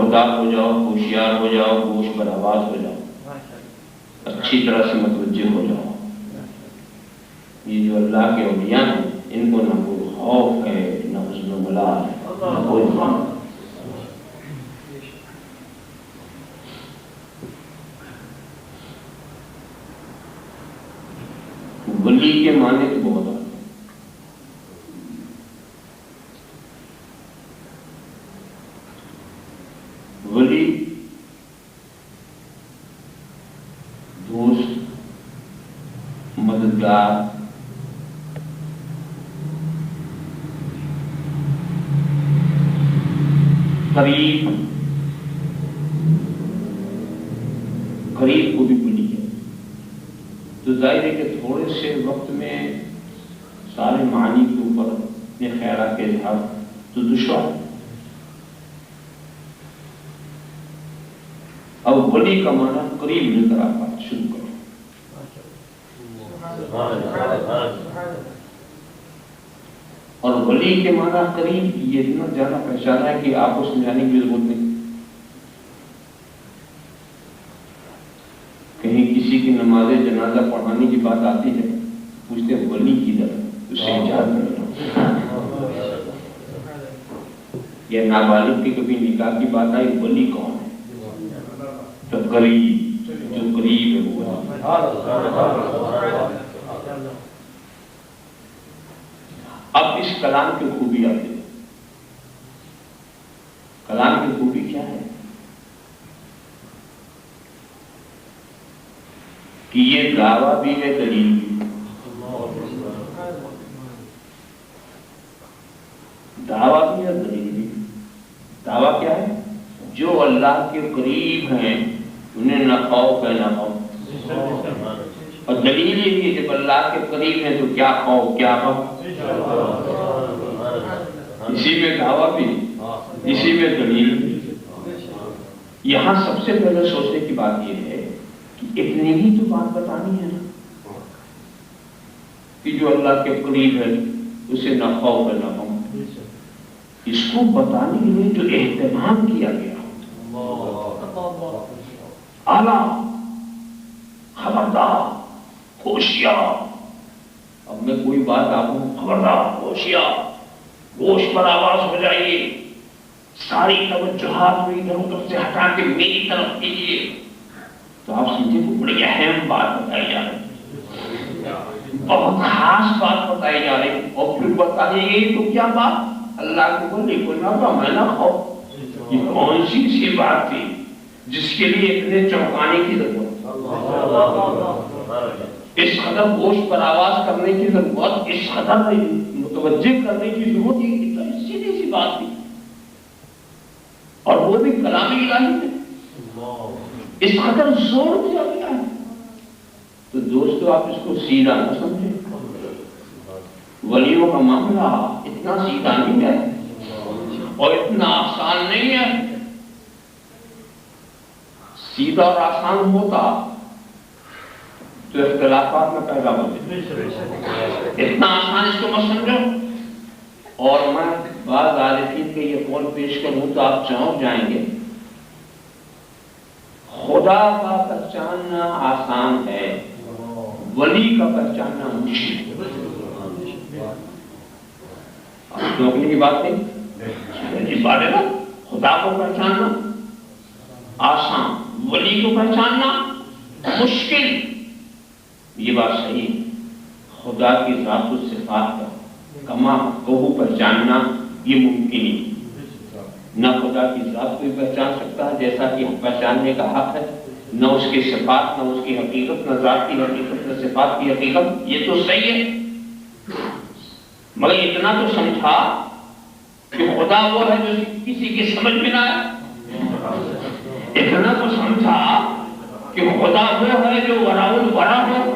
خبردار ہو جاؤ، ہوشیار ہو جاؤ، گوش پر آواز ہو جاؤ، اچھی طرح سے متوجہ ہو جاؤ۔ یہ جو اللہ کے اولیاء ہیں ان کو نہ کوئی خوف ہے، نہ حزن و ملال ہے، نہ کوئی غم۔ ولی کے معنی تو بہت آتے ہیں۔ ولی دوست، مددگار، قریب کو بھی ولی ہے۔ تو ظاہر ہے کہ تھوڑے سے وقت میں سارے معنی کے اوپر اپنے خیالات کے اظہار تو دشوار۔ اب ولی کا معنی قریب لے کر آپ بات شروع کرو۔ اور ولی کے معنی قریب یہ اتنا زیادہ پہچانا ہے کہ آپ اس میں جانے کی ضرورت نہیں۔ کہیں کسی کی نماز جنازہ پڑھانے کی بات آتی ہے، پوچھتے ہیں ولی کدھر، اس سے اجازت کرنا۔ یا نابالغ کی کبھی نکاح کی بات آئی، ولی کون ہے؟ تو قریب، جو قریب ہے وہ۔ اب اس کلام کی خوبی آتی ہے۔ کلام کی خوبی کیا ہے؟ کہ یہ دعویٰ بھی ہے، دلیل بھی۔ دعویٰ بھی ہے، دلیل بھی۔ دعویٰ کیا ہے؟ جو اللہ کے قریب ہیں انہیں نہ خوف ہے نہ غم۔ اور دلیل یہ کہ جب اللہ کے قریب ہیں تو کیا خوف کیا غم۔ اسی میں دعویٰ بھی، اسی میں دلیل بھی۔ یہاں سب سے پہلے سوچنے کی بات یہ ہے کہ اتنی ہی تو بات بتانی ہے نا، کہ جو اللہ کے قریب ہے اسے نہ خوف ہے نہ غم۔ اس کو بتانے کے لیے جو اہتمام کیا گیا، اعلیٰ، خبردار، ہوشیار۔ اب میں کوئی بات آپ کو خبردار، ہوشیار، گوش پر آواز ہو جائیے، ساری توجہات کو ادھر ادھر سے ہٹا کے میری طرف کیجیے، تو آپ سمجھے وہ بڑی اہم بات بتائی جا رہی، بہت خاص بات بتائی جا رہی۔ اور پھر بتائیے گی تو کیا بات؟ اللہ کے بندے کو نہ غم ہے نہ خوف۔ یہ کون سی بات تھی جس کے لیے اتنے چونکانے کی ضرورت، اس قدر گوش پر آواز کرنے کی ضرورت، اس قدر متوجہ کرنے کی ضرورت؟ یہ سیدھی سی بات تھی، اور وہ بھی کلام الہی میں اس قدر زور دیا گیا ہے۔ تو دوستو آپ اس کو سیدھا نہ سمجھیں، ولیوں کا معاملہ اتنا سیدھا نہیں ہے اور اتنا آسان نہیں ہے۔ سیدھا اور آسان ہوتا تو اختلافات میں پیدا ہوتے، اتنا آسان اس کو مت سمجھو۔ اور میں بعض عارفین کے یہ قول پیش کروں تو آپ چونک جائیں گے۔ خدا کا پہچاننا آسان ہے، ولی کا پہچاننا مشکل ہے۔ چونکنے کی بات نہیں، اس بات ہے نا، خدا کو پہچاننا آسان، ولی کو پہچاننا مشکل۔ یہ بات صحیح ہے، خدا کی ذات و صفات کا کما کو پہچاننا یہ ممکن ہی، نہ خدا کی ذات کو پہچان سکتا ہے جیسا کہ پہچاننے کا حق ہے، نہ اس کی صفات، نہ اس کی حقیقت، نہ ذات کی حقیقت، نہ صفات کی حقیقت۔ یہ تو صحیح ہے، مگر اتنا تو سمجھا کہ خدا وہ ہے جو کسی کی سمجھ میں نہ آئے۔ اتنا تو سمجھا کہ خدا وہ ہے جو وراء الورا ہو۔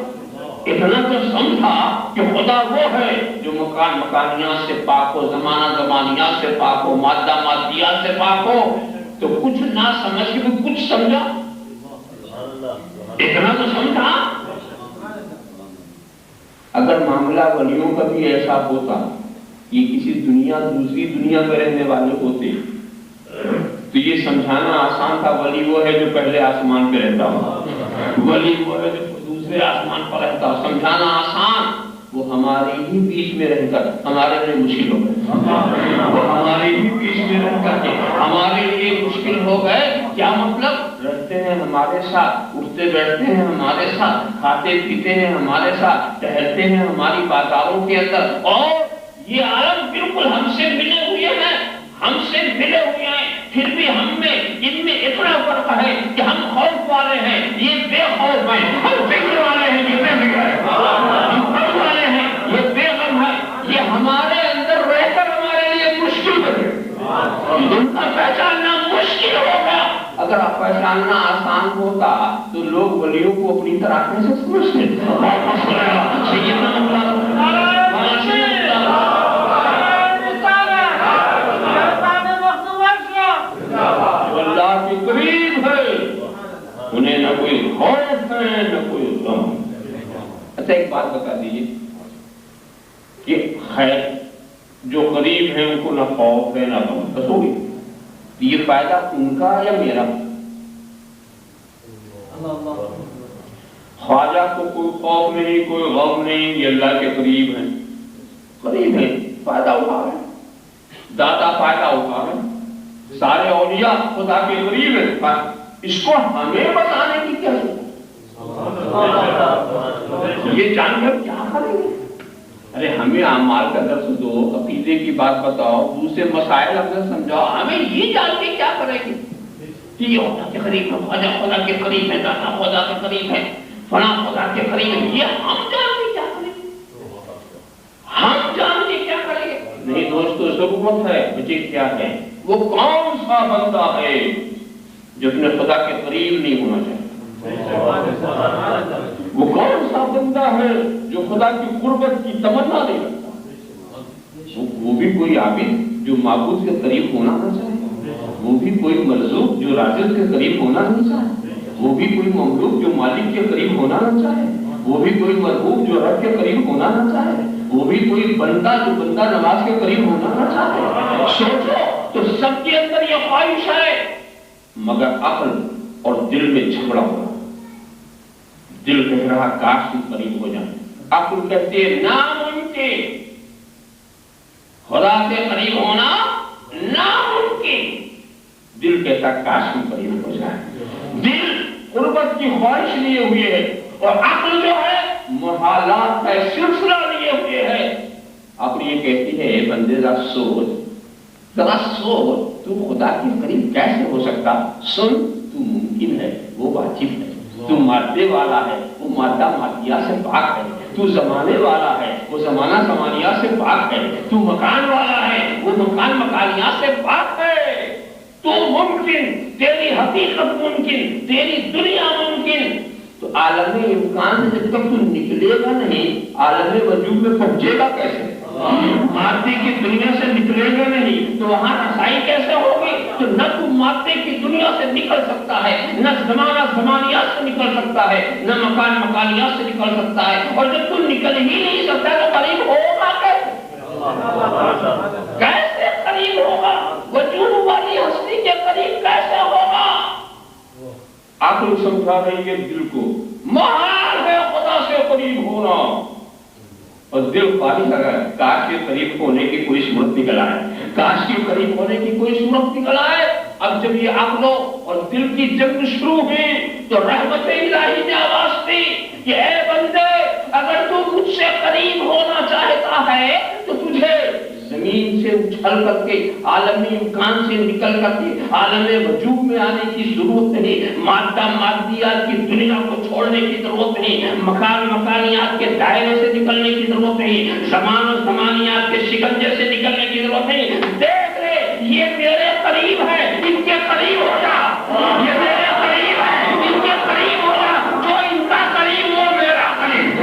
اتنا تو سمجھا کہ خدا وہ ہے جو مکان مکانیات سے پاک ہو، زمانہ زمانیات سے پاک ہو، مادہ مادیات سے پاک ہو۔ تو کچھ نہ سمجھ کے بھی کچھ سمجھا، اتنا تو سمجھا۔ اگر معاملہ ولیوں کا بھی ایسا ہوتا، یہ کسی دنیا دوسری دنیا میں رہنے والے ہوتے تو یہ سمجھانا آسان تھا، ولی وہ ہے جو پہلے آسمان پہ رہتا ہو، ولی وہ ہے جو دوسرے آسمان پر رہتا ہو۔ سمجھانا آسان، وہ ہمارے ہی بیچ میں رہ کر ہمارے لیے مشکل ہو گئے، وہ ہمارے ہی بیچ میں رہ کر کے ہمارے لیے مشکل ہو گئے۔ کیا مطلب؟ رہتے ہیں ہمارے ساتھ، اٹھتے بیٹھتے ہیں ہمارے ساتھ، کھاتے پیتے ہیں ہمارے ساتھ، ٹہلتے ہیں ہماری بازاروں کے اندر، اور یہ عالم بالکل ہم سے ملے ہوئے ہیں، ہم سے ملے ہوئے ہیں، پھر بھی ہم میں ان میں اتنا فرق ہے کہ ہم خوف والے ہیں، یہ بے خوف ہیں، ہم فکر والے ہیں، یہ بے فکر ہے، ہم غم والے ہیں، یہ بے غم ہے۔ یہ ہمارے اندر رہ کر ہمارے لیے مشکل ہے، ان کا پہچاننا مشکل ہوگا۔ اگر آپ پہچاننا آسان ہوتا تو لوگ ولیوں کو اپنی طرح کیسے سمجھتے؟ اللہ کے قریب ہے، انہیں نہ کوئی خوف ہے نہ کوئی غم۔ اچھا ایک بات بتا دیجیے کہ خیر جو قریب ہیں ان کو نہ خوف ہے نہ غم، بس ہو گئی، یہ فائدہ ان کا یا میرا؟ خواجہ کو کوئی خوف نہیں، کوئی غم نہیں، یہ اللہ کے قریب ہیں، قریب ہیں، فائدہ اٹھا رہے ہیں، داتا فائدہ اٹھا رہے ہیں، سارے اولیاء خدا کے قریب ہیں۔ اس کو ہمیں بتانے کی کیا ضرورت؟ یہ جان کر کیا کریں گے؟ ارے ہمیں اعمال کا درس دو، عقیدے کی بات بتاؤ، دوسرے مسائل ہمیں سمجھاؤ، ہمیں یہ جان کے کیا کریں گے کہ یہ خدا کے قریب ہے، خواجہ خدا کے قریب ہے، داتا خدا کے قریب ہے، فلاں خدا کے قریب ہے، یہ ہم جان کے کیا کریں گے؟ ہم جان کے کیا کریں گے؟ نہیں دوستو، ضرورت ہے مجھے کیا ہے، وہ کون سا بندہ ہے جو اپنے خدا کے قریب نہیں ہونا چاہتا؟ وہ کون سا بندہ ہے جو خدا کی قربت کی تمنا نہیں رکھتا؟ وہ بھی کوئی عابد جو معبود کے قریب ہونا نہ چاہے، وہ بھی کوئی مرزوق جو رازق کے قریب ہونا نہ چاہے، وہ بھی کوئی مملوک جو مالک کے قریب ہونا نہ چاہے، وہ بھی کوئی مرغوب جو رب کے قریب ہونا نہ چاہے، وہ بھی کوئی بندہ جو بندہ نواز کے قریب ہونا نہ چاہے۔ سوچو تو سب کے اندر یہ خواہش ہے، مگر عقل اور دل میں جھگڑا ہو رہا، دل کہہ رہا کاش ہم قریب ہو جائیں، عقل کہتے ہیں ناممکن، خدا سے قریب ہونا ناممکن، دل کہتا کاش ہم قریب ہو جائیں، دل قربت کی خواہش لیے ہوئے ہے، اور عقل جو ہے محالات کا سلسلہ لیے ہوئے ہے۔ عقل یہ کہتی ہے اے بندے ذرا سوچ، تو خدا کے قریب کیسے ہو سکتا؟ سن، تو ممکن ہے وہ واجب ہے، تو مادے والا ہے وہ مادہ مادیات سے پاک ہے، تو زمانے والا ہے وہ زمانہ زمانیات سے پاک ہے، تو مکان والا ہے وہ مکان مکانیات سے پاک ہے، تو ممکن، تیری حقیقت ممکن، تیری دنیا ممکن، تو عالم امکان سے جب تک تو نکلے گا نہیں، عالم وجود میں پہنچے گا کیسے؟ مادے کی دنیا سے نکلے گا نہیں تو وہاں رسائی کیسے ہوگی؟ تو نہ تو مادے کی دنیا سے نکل سکتا ہے، نہ زمانہ زمانیات سے نکل سکتا ہے، نہ مکان مکانیات سے نکل سکتا ہے، اور جب تو نکل ہی نہیں سکتا تو قریب ہوگا کیسے؟ کیسے قریب ہوگا؟ وجود والی ہستی کے قریب کیسے ہوگا؟ عقل سمجھا رہی ہے دل کو، محال ہے خدا سے قریب ہونا، اور دل خواہش لگا ہے کاش کے قریب ہونے کی کوئی صورت نکل آئے، کاش کے قریب ہونے کی کوئی صورت نکل آئے۔ اب جب یہ عقل اور دل کی جنگ شروع ہوئی تو رحمت الہی نے آواز دی کہ اے بندے، اگر تو مجھ سے قریب ہونا چاہتا ہے تو تجھے زمین سے اچھل کر کے عالمی امکان سے نکل کر کے عالم وجود میں آنے کی ضرورت نہیں، مادہ مادیات کی دنیا کو چھوڑنے کی ضرورت نہیں، مکان مکانیات کے دائرے سے نکلنے کی ضرورت نہیں، زمان و زمانیات کے شکنجے سے نکلنے کی ضرورت نہیں۔ دیکھ لے یہ میرے قریب ہے، ان کے قریب ہو جا، یہ میرے قریب ہے، ان کے قریب ہو جا، جو ان کا قریب وہ میرا قریب۔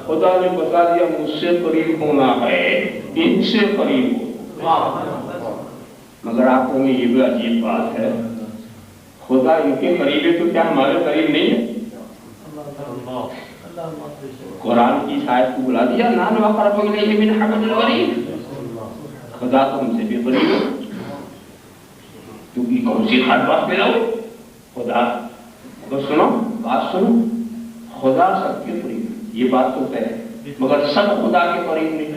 خدا نے بتا دیا مجھ سے قریب ہونا ہے، ان سے قریب ہو۔ مگر آپ میں یہ بھی عجیب بات ہے، خدا ان کے قریب ہے تو کیا ہمارے قریب نہیں ہے؟ قرآن کی آیت کو بلا دیا نحن اقرب الیہ من حبل الورید، خدا تو ہم سے بھی قریب ہے، کیونکہ کون سی خاص بات میں رہو خدا تو سنو، بات سنو، خدا سب کے قریب ہے، یہ بات تو طے ہے، مگر سب خدا کے قریب نہیں۔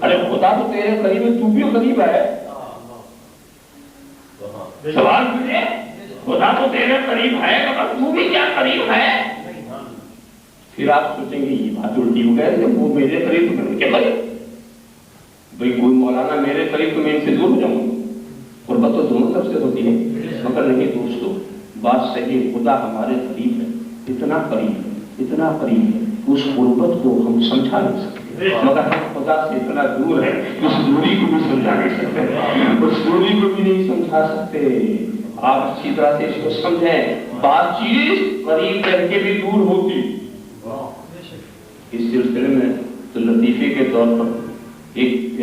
ارے خدا تو تیرے قریب ہے، تو بھی قریب ہے، سوال پوچھے خدا تو تیرے قریب ہے مگر تو بھی کیا قریب ہے؟ پھر آپ سوچیں گے یہ بات الٹی ہو گئی، وہ میرے قریب تو میں کیا قریب؟ بھئی کوئی مولانا میرے قریب تو میں ان سے دور ہو جاؤں گا، قربت تو دونوں طرف سے ہوتی ہے، مگر نہیں دوستو، بات صحیح، خدا ہمارے قریب ہے، اتنا قریب ہے، اتنا قریب ہے، اس قربت کو ہم سمجھا نہیں سکتے، مگر ہم خدا سے اتنا دور ہے کہ اس دوری کو بھی سمجھا نہیں سکتے، اس دوری کو بھی نہیں سمجھا سکتے۔ آپ اچھی طرح سے اس کو سمجھیں، بات چیز قریب رہ کے بھی دور ہوتی۔ اس سلسلے میں تو لطیفے کے طور پر ایک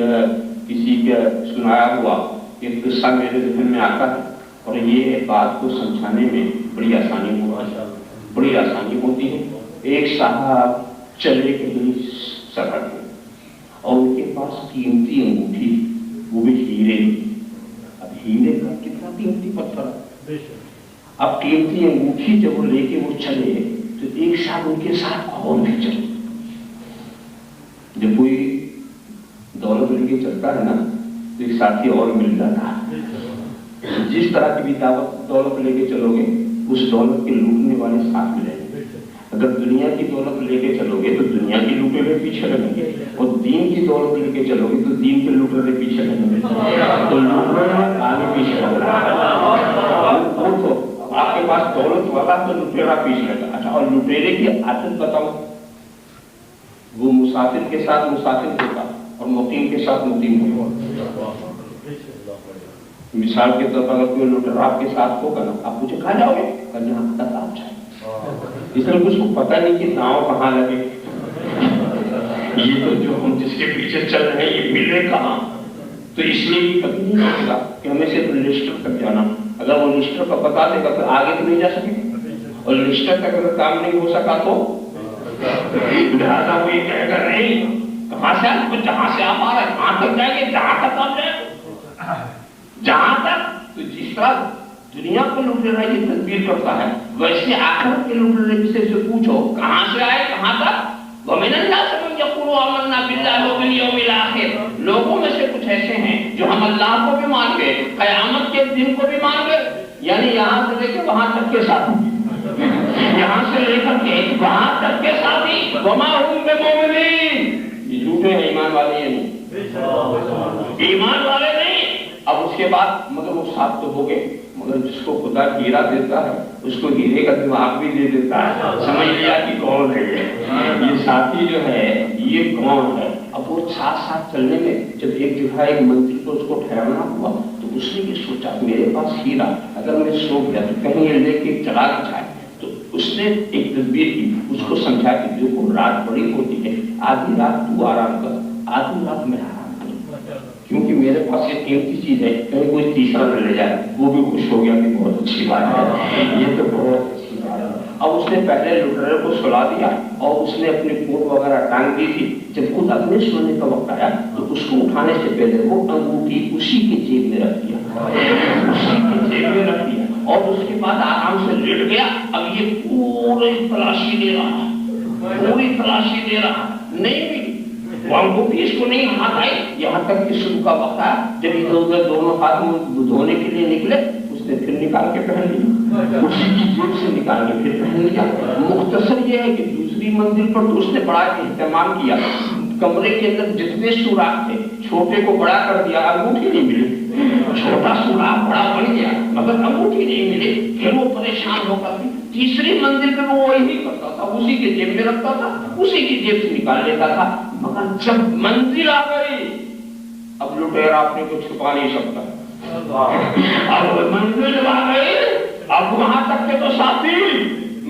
کسی کا سنایا ہوا ایک قصہ میرے ذہن میں آتا ہے، اور یہ بات کو سمجھانے میں بڑی آسانی ہوتی ہے۔ ایک صاحب چلے کہیں سفر میں، اور ان کے پاس قیمتی انگوٹھی، وہ بھی ہیرے کی۔ اب ہیرے کا کتنا قیمتی پتھر ہے، اب قیمتی انگوٹھی جب وہ لے کے وہ چلے تو ایک صاحب ان کے ساتھ اور بھی چلے۔ جب کوئی دولت لے کے چلتا ہے نا تو ایک ساتھی اور مل جاتا ہے، جس طرح کی بھی دولت لے کے چلو گے اس دولت کے لوٹنے والے ساتھ ملیں گے۔ اگر دنیا کی دولت لے کے چلو گے تو دنیا کی لوٹے ہوئے پیچھے لگیں گے، اور دین کی دولت لے کے چلو گے تو دین کے لوٹے ہوئے پیچھے لگیں گے، تو لوٹے آگے پیچھے لگ رہا ہے۔ آپ کے پاس دولت والا تو لٹیرا پیچھے لگا۔ اچھا، اور لٹیرے کی عادت بتاؤ، وہ مسافر کے ساتھ مسافر ہوتا اور مقیم کے ساتھ مقیم ہوتا۔ مثال کے طور پر اگر کوئی لٹیرا آپ کے ساتھ ہوگا نا، آپ مجھے کہاں جاؤ گے؟ جہاں تک آپ جائیں۔ اس لیے کچھ کو پتہ نہیں کہ داؤں کہاں لگے، یہ تو جو ہم جس کے پیچھے چل رہے ہیں یہ ملے کہاں، تو اس لیے بھی کبھی نہیں ہوگا کہ ہمیں صرف رجسٹر تک جانا۔ اگر وہ رجسٹر کا بتا دے گا تو آگے تو نہیں جا سکے، اور رجسٹر تک اگر کام نہیں ہو سکا تو لہٰذا وہ یہ کہے گا نہیں کہاں سے آپ جہاں سے آپ آ رہے ہیں وہاں تک جائیں گے، جہاں تک آپ جائیں، جہاں تک۔ تو جس طرح دنیا کو لٹیرا یہ تدبیر کرتا ہے، ویسے آخرت کے لٹیرے سے پوچھو کہاں سے آئے کہاں تک۔ وَمِنَ النَّاسِ مَن يَقُولُ آمَنَّا بِاللَّهِ وَبِالْيَوْمِ الْآخِرِ، لوگوں میں سے کچھ ایسے ہیں جو ہم اللہ کو بھی مان گئے، قیامت کے دن کو بھی مان گئے، یعنی یہاں سے لے کے وہاں تک کے ساتھی، یہاں سے لے کر کے وہاں تک کے ساتھی۔ وَمَا هُم بِمُؤْمِنِينَ، یہ جھوٹے ہیں، ایمان والے ہیں نہیں، ایمان والے نہیں۔ اب اس کے بعد مگر وہ ساتھ تو ہو گئے، مگر جس کو خدا ہیرا دیتا ہے اس کو ہیرے کا دماغ بھی دے دیتا ہے، سمجھ لیا کہ کون ہے یہ ساتھی جو ہے یہ کون ہے۔ اب وہ ساتھ ساتھ چلنے میں جب ایک جگہ ایک منزل پر اس کو ٹھہرنا ہوا تو اس نے یہ سوچا میرے پاس ہیرا، اگر میں سو گیا تو کہیں یہ لے کے چلا جائے، تو اس نے ایک تدبیر کی، اس کو سمجھا کہ دیکھو رات بڑی ہوتی ہے، آدھی رات تو آرام کر، آدھی رات میں آرام کر، کیونکہ میرے پاس یہ قیمتی چیز ہے، کہیں کوئی تیسرا نہ لے جائے۔ وہ بھی خوش ہو گیا کہ بہت اچھی بات ہے، یہ تو بہت اچھی بات ہے۔ اب اس نے پہلے لٹیرے کو سلا دیا اور اس نے اپنی کوٹ وغیرہ ٹانگ دی تھی، جب خود اپنے سونے کا وقت آیا تو اس کو اٹھانے سے پہلے وہ انگوٹھی اسی کی جیب میں رکھ دیا، اسی کی جیب میں رکھ دیا، اور اس کے بعد آرام سے لیٹ گیا۔ اب یہ پوری تلاشی دے رہا، پوری تلاشی دے رہا، نہیں ملی وہ انگوٹھی، اس کو نہیں ہاتھ آئی، یہاں تک کہ صبح کا وقت آیا، جب ادھر ادھر دونوں ہاتھ منہ دھونے کے لیے نکلے، اس نے پھر نکال کے پہن لیا، اسی کی جیب سے نکال کے پھر پہن لیا۔ مختصر یہ ہے کہ دوسری منزل پر تو اس نے بڑا اہتمام کیا، کمرے کے اندر جتنے سوراخ تھے چھوٹے کو بڑا کر دیا، انگوٹھی نہیں ملی، چھوٹا سوراخ بڑا بن گیا مگر انگوٹھی نہیں ملی۔ پھر وہ پریشان ہو کر تیسری منزل پہ وہ وہی کرتا تھا، اسی کے جیب میں رکھتا تھا، اسی کی جیب سے نکال لیتا تھا، مگر جب منزل آ گئی اب لٹیرا اپنے کو چھپا نہیں سکتا، اب منزل آ گئی، اب وہاں تک کے تو ساتھی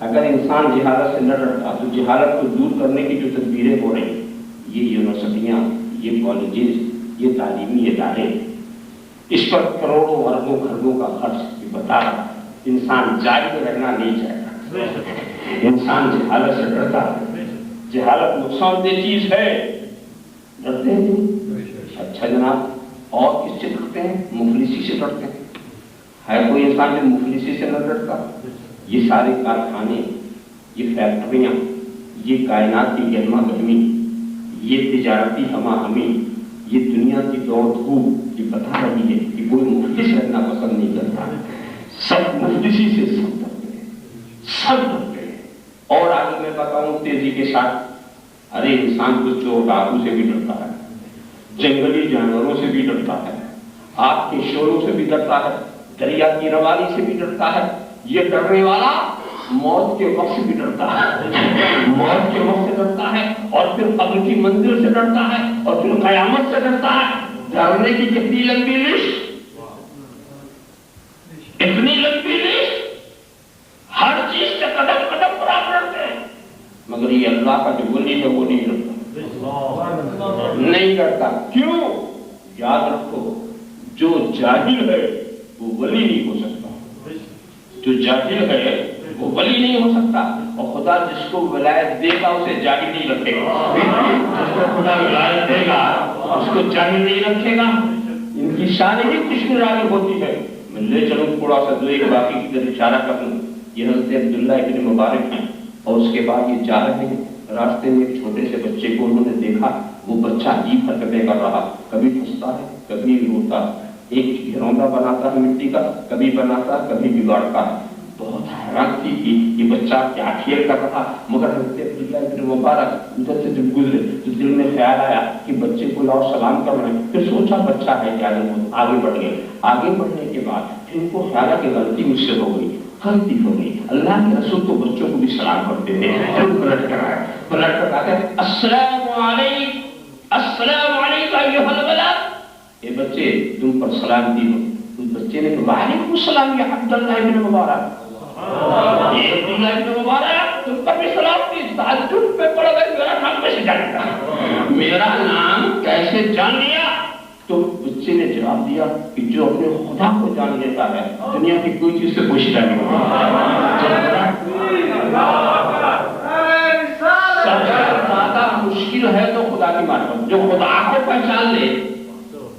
اگر انسان جہالت سے نہ ڈرتا تو جہالت کو دور کرنے کی جو تدبیریں ہو رہی، یہ یونیورسٹیاں، یہ کالجز، یہ تعلیمی ادارے، اس پر کروڑوں اربوں خربوں کا خرچ بتا رہا، انسان جاہل رہنا نہیں چاہتا، انسان جہالت سے ڈرتا ہے، جہالت نقصان دہ چیز ہے، ڈرتے ہیں۔ اچھا جناب، اور کس سے ڈرتے ہیں؟ مفلسی سے ڈرتے ہیں۔ ہے کوئی انسان جو مفلسی سے نہ ڈرتا؟ یہ سارے کارخانے، یہ فیکٹریاں، یہ کائنات کی گہما گہمی، یہ تجارتی ہما ہمی، یہ دنیا کی دوڑ دھوپ، یہ بتا رہی ہے کہ کوئی مفلس رہنا پسند نہیں کرتا، سب مفلسی سے سب ڈرتے ہیں، سب ڈرتے ہیں۔ اور آگے میں بتاؤں تیزی کے ساتھ، ارے انسان تو چور ڈاکو سے بھی ڈرتا ہے، جنگلی جانوروں سے بھی ڈرتا ہے، آگ کے شوروں سے بھی ڈرتا ہے، دریا کی روالی سے بھی ڈرتا ہے۔ یہ ڈرنے والا موت کے وقت سے بھی ڈرتا ہے، موت کے وقت سے ڈرتا ہے، اور پھر قبر کی منزل سے ڈرتا ہے، اور پھر قیامت سے ڈرتا ہے۔ ڈرنے کی کتنی لمبی لسٹ، اتنی لمبی لسٹ، ہر چیز سے قدم قدم پر آپ ڈرتے ہیں، مگر یہ اللہ کا جو ولی ہے وہ نہیں ڈرتا، نہیں ڈرتا۔ کیوں؟ یاد رکھو، جو جاہل ہے وہ ولی نہیں ہو سکتا، جو جاہل ہے وہ ولی نہیں ہو سکتا، اور خدا جس کو ولایت دے گا اسے جاہل نہیں رکھے گا، جس کو خدا ولایت دے گا اس کو جاہل نہیں رکھے گا۔ ان کی شان ہی خوشگوار ہوتی ہے۔ میں لے چلوں تھوڑا سا، دو ایک باقی کی طرف اشارہ کر لوں۔ یہ حضرت عبداللہ ابن مبارک ہیں، اور اس کے بعد یہ جا رہے ہیں، راستے میں ایک چھوٹے سے بچے کو انہوں نے دیکھا، وہ بچہ عجیب حرکتیں کر رہا، کبھی ہنستا ہے کبھی روتا، ایک گھروندا بناتا ہے مٹی کا، کبھی بناتا ہے کبھی بگاڑتا ہے۔ بہت حیران تھی کہ یہ بچہ کیا کھیل کر رہا، مگر حضرت عبداللہ ابن مبارک ادھر سے جب گزرے تو دل میں خیال آیا کہ بچے کو لاؤ سلام کر رہے ہیں۔ پھر سوچا بچہ ہے کیا، آگے بڑھ گئے۔ آگے بڑھنے کے بعد پھر ان کو خیال آیا کہ غلطی مجھ سے ہو گئی، غلطی ہو گئی، اللہ کے رسول تو بچوں کو بھی سلام کرتے تھے۔ پھر پلٹ کر آئے، پلٹ کر آتے السلام علیکم، السلام علیکم ایھا الولد، اے بچے تم پر سلام دی ہو۔ اس بچے نے کہا وعلیکم السلام یا عبداللہ ابن مبارک، یہ عبداللہ ابن مبارک تم پر بھی سلام دی، تعجب میں پڑ گئے، میرا نام کیسے جانتا، میرا نام کیسے جان لیا؟ تو بچے نے جواب دیا کہ جو اپنے خدا کو جان لیتا ہے دنیا کی کوئی چیز سے پوچھتا نہیں ہوتا۔ سب سے زیادہ مشکل ہے تو خدا کی معرفت، جو خدا کو پہچان لے۔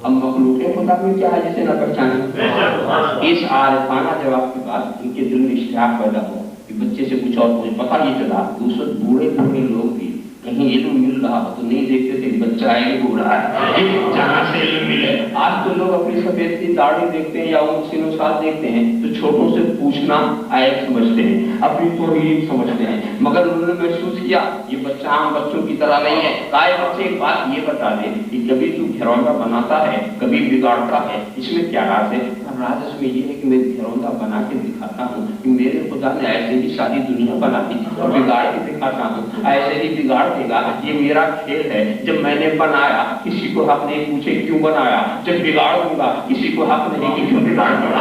اب مخلوق خدا میں کیا ہے جسے نہ پہچانے؟ اس عارفانہ جواب کے بعد ان کے دل میں اشتیاق پیدا ہوا کہ بچے سے کچھ اور مجھے پتہ یہ چلا کہ اس وقت بوڑھے بوڑھے لوگ بھی کہیں علم مل رہا تو نہیں دیکھتے تھے کہ بچہ ہے کہ بوڑھا ہے، جہاں سے علم ملے۔ آج تو لوگ اپنی سفید کی داڑھی دیکھتے ہیں یا ان سن و سال دیکھتے ہیں تو چھوٹوں سے پوچھنا عیب سمجھتے ہیں، اپنی توہین سمجھتے ہیں، مگر انہوں نے محسوس کیا یہ بچہ عام بچوں کی طرح نہیں ہے۔ کائے بچے ایک بات یہ بتا دے کہ کبھی تو گھروندا بناتا ہے کبھی بگاڑتا ہے، اس میں کیا راز ہے؟ راز اس میں یہ ہے کہ میں گھروندا بنا کے دکھاتا ہوں کہ میرے خدا نے ایسے ہی ساری دنیا بنا دی، اور بگاڑ کے دکھاتا ہوں ایسے ہی بگاڑ دے گا، یہ میرا کھیل ہے۔ جب میں نے بنایا کسی کو حق نہیں پوچھے کیوں بنایا، جب بگاڑ دوں گا کسی کو حق نہیں کہ کیوں بگاڑ دوں،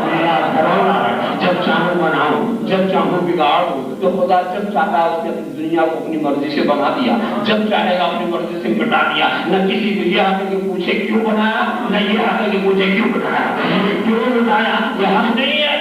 میرا گھروندا ہے، جب چاہوں بناؤں جب چاہوں بگاڑ دوں۔ تو خدا جب چاہتا اس نے دنیا کو اپنی مرضی سے بنا دیا، جب چاہے گا اپنی مرضی سے مٹا دیا۔ نہ کسی کو یہ حق ہے کہ پوچھے کیوں بنایا، نہ یہ حق ہے کہ پوچھے کیوں بنایا، کیوں بنایا، یہ حق نہیں ہے۔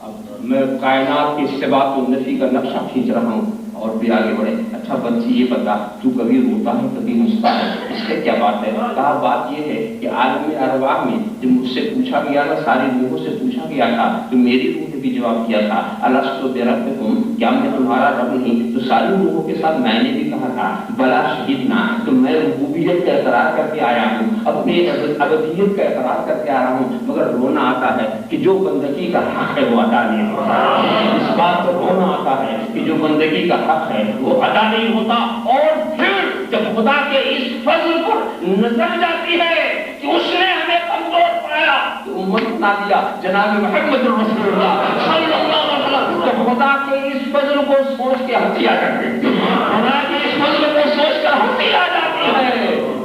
اب میں کائنات کی استباق و نفی کا نقشہ کھینچ رہا ہوں اور بھی آگے بڑھے۔ اچھا بچی یہ بتا تو کبھی روتا ہے کبھی ہنستا ہے، اس سے کیا بات ہے؟ کہا بات یہ ہے کہ عالم ارواح میں جب مجھ سے پوچھا گیا تھا، ساری روحوں سے پوچھا گیا تھا تو میری روح نے بھی جواب دیا تھا الستو بربکم، کیا میں تمہارا رب نہیں؟ تو ساری روحوں کے ساتھ میں نے بھی کہا تھا بلا شہیدنا، تو میں ربوبیت کا اقرار کر کے آیا ہوں، اپنی ابدیت کا اقرار کر کے آ رہا ہوں، مگر رونا آتا ہے کہ جو بندگی کا حق ہے وہ ادا نہیں ہوتا۔ اس بات پر رونا آتا ہے کہ جو بندگی کا حق ہے وہ ادا نہیں ہوتا۔ اور پھر جب خدا کے اس فضل پر نظر جاتی ہے کہ اس نے ہمیں کمزور پایا تو امت بنا دیا جناب محمد رسول اللہ صلی اللہ علیہ وسلم، تو خدا کے اس فضل کو سوچ کے ہنسی آ جاتی ہے، خدا کے اس فضل کو سوچ کر ہنسی آ جاتی ہے۔